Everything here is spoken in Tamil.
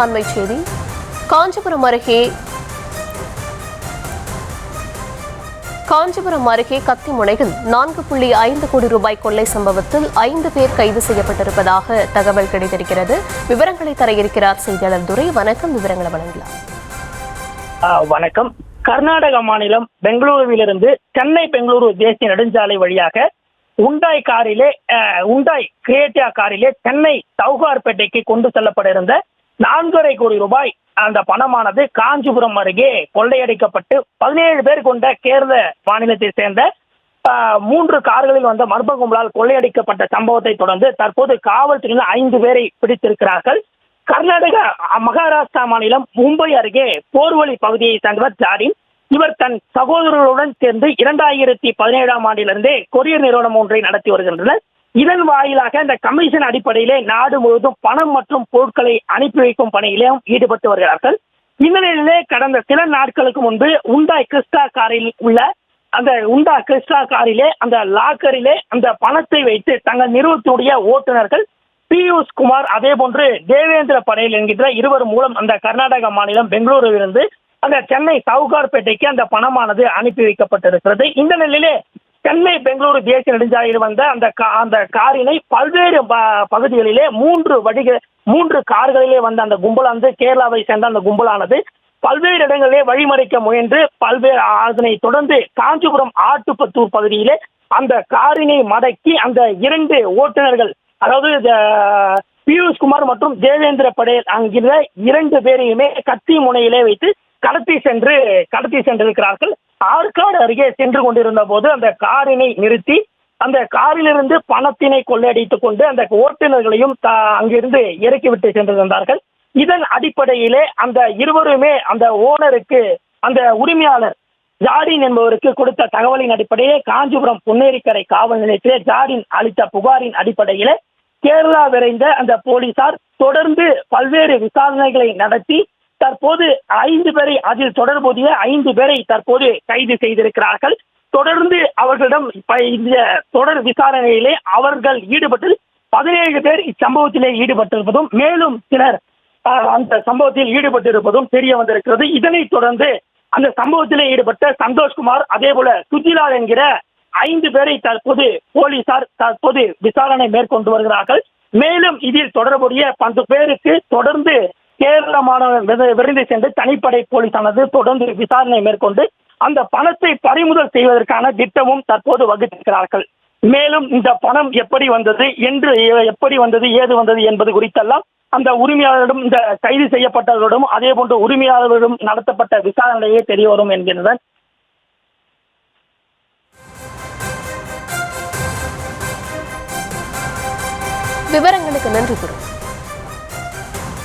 அண்மை செய்தி. காஞ்சிபுரம் அருகே கத்திமுனையில் 4.5 கோடி ரூபாய் கொள்ளை சம்பவத்தில் 5 பேர் கைது செய்யப்பட்டிருப்பதாக தகவல் கிடைத்திருக்கிறது. விவரங்களை தர இருக்கிறார் செய்தியாளர் துரை. வணக்கம், விவரங்களை வழங்கலாம். வணக்கம். கர்நாடக மாநிலம் பெங்களூருவிலிருந்து சென்னை பெங்களூரு தேசிய நெடுஞ்சாலை வழியாக உண்டாய் கிரியேட்டா காரிலே சென்னை சவுகார்பேட்டைக்கு கொண்டு செல்லப்பட இருந்த 4.5 கோடி ரூபாய் அந்த பணமானது காஞ்சிபுரம் அருகே கொள்ளையடிக்கப்பட்டு 17 பேர் கொண்ட கேரள மாநிலத்தை சேர்ந்த 3 கார்களில் வந்த மர்ம கும்பலால் கொள்ளையடிக்கப்பட்ட சம்பவத்தை தொடர்ந்து தற்போது காவல்துறையினர் 5 பேரை பிடித்திருக்கிறார்கள். மகாராஷ்டிரா மாநிலம் மும்பை அருகே போர்வழி பகுதியை சேர்ந்தவர் ஜாடின். இவர் தன் சகோதரர்களுடன் சேர்ந்து 2017ஆம் ஆண்டிலிருந்தே கொரியர் நிறுவனம் ஒன்றை நடத்தி வருகின்றனர். இதன் வாயிலாக இந்த கமிஷன் அடிப்படையிலே நாடு முழுவதும் பணம் மற்றும் பொருட்களை அனுப்பி வைக்கும் பணியிலும் ஈடுபட்டு வருகிறார்கள். இந்த நிலையிலே கடந்த சில நாட்களுக்கு முன்பு உண்டாய் கிறிஸ்டா காரிலே அந்த லாக்கரிலே அந்த பணத்தை வைத்து தங்கள் நிறுவனத்துடைய ஓட்டுநர்கள் பியூஷ் குமார் அதே போன்று தேவேந்திர படேல் என்கின்ற இருவர் மூலம் அந்த கர்நாடக மாநிலம் பெங்களூருவிலிருந்து அந்த சென்னை சவுகார்பேட்டைக்கு அந்த பணமானது அனுப்பி வைக்கப்பட்டிருக்கிறது. இந்த நிலையிலே சென்னை பெங்களூரு தேசிய நெடுஞ்சாலையில் வந்த அந்த காரினை பல்வேறு பகுதிகளிலே 3 கார்களிலே வந்த அந்த கும்பலானது கேரளாவை சேர்ந்த அந்த கும்பலானது பல்வேறு இடங்களிலே வழிமறைக்க முயன்று அதனை தொடர்ந்து காஞ்சிபுரம் ஆட்டுப்பத்தூர் பகுதியிலே அந்த காரினை மடக்கி அந்த 2 ஓட்டுநர்கள், அதாவது பியூஷ் குமார் மற்றும் தேவேந்திர படேல் என்கிற 2 பேரையுமே கத்தி முனையிலே வைத்து கடத்தி சென்றிருக்கிறார்கள். ஆற்காடு அருகே சென்று கொண்டிருந்த போது அந்த காரினை நிறுத்தி அந்த காரிலிருந்து பணத்தினை கொள்ளையடித்துக் கொண்டு அந்த ஓட்டுநர்களையும் அங்கிருந்து இறக்கிவிட்டு சென்றிருந்தார்கள். இதன் அடிப்படையிலே அந்த இருவருமே அந்த ஓனருக்கு, அந்த உரிமையாளர் ஜாடின் என்பவருக்கு கொடுத்த தகவலின் அடிப்படையே காஞ்சிபுரம் பொன்னேரிக்கரை காவல் நிலையத்திலே ஜாடின் அளித்த புகாரின் அடிப்படையிலே கேரளா விரைந்த அந்த போலீசார் தொடர்ந்து பல்வேறு விசாரணைகளை நடத்தி தற்போது 5 பேரை, அதில் தொடர்புடைய 5 பேரை தற்போது கைது செய்திருக்கிறார்கள். தொடர்ந்து அவர்களிடம் இந்த தொடர் விசாரணையிலே அவர்கள் ஈடுபட்டு 17 பேர் இச்சம்பவத்திலே ஈடுபட்டிருப்பதும் மேலும் சிலர் அந்த சம்பவத்தில் ஈடுபட்டிருப்பதும் தெரிய வந்திருக்கிறது. இதனைத் தொடர்ந்து அந்த சம்பவத்திலே ஈடுபட்ட சந்தோஷ்குமார் அதே போல சுஜிலால் என்கிற 5 பேரை தற்போது போலீசார் விசாரணை மேற்கொண்டு வருகிறார்கள். மேலும் இதில் தொடர்புடைய 10 பேருக்கு தொடர்ந்து கேரள மாநிலம் விரைந்து சென்று தனிப்படை போலீசானது தொடர்ந்து விசாரணை மேற்கொண்டு அந்த பணத்தை பறிமுதல் செய்வதற்கான திட்டமும் தற்போது வகுத்திருக்கிறார்கள். மேலும் இந்த பணம் எப்படி வந்தது, ஏது வந்தது என்பது குறித்தெல்லாம் அந்த உரிமையாளரிடம், இந்த கைது செய்யப்பட்டவர்களிடம் அதே போன்று உரிமையாளர்களிடம் நடத்தப்பட்ட விசாரணையே தெரிய வரும் என்கின்றனர். விவரங்களுக்கு நன்றி.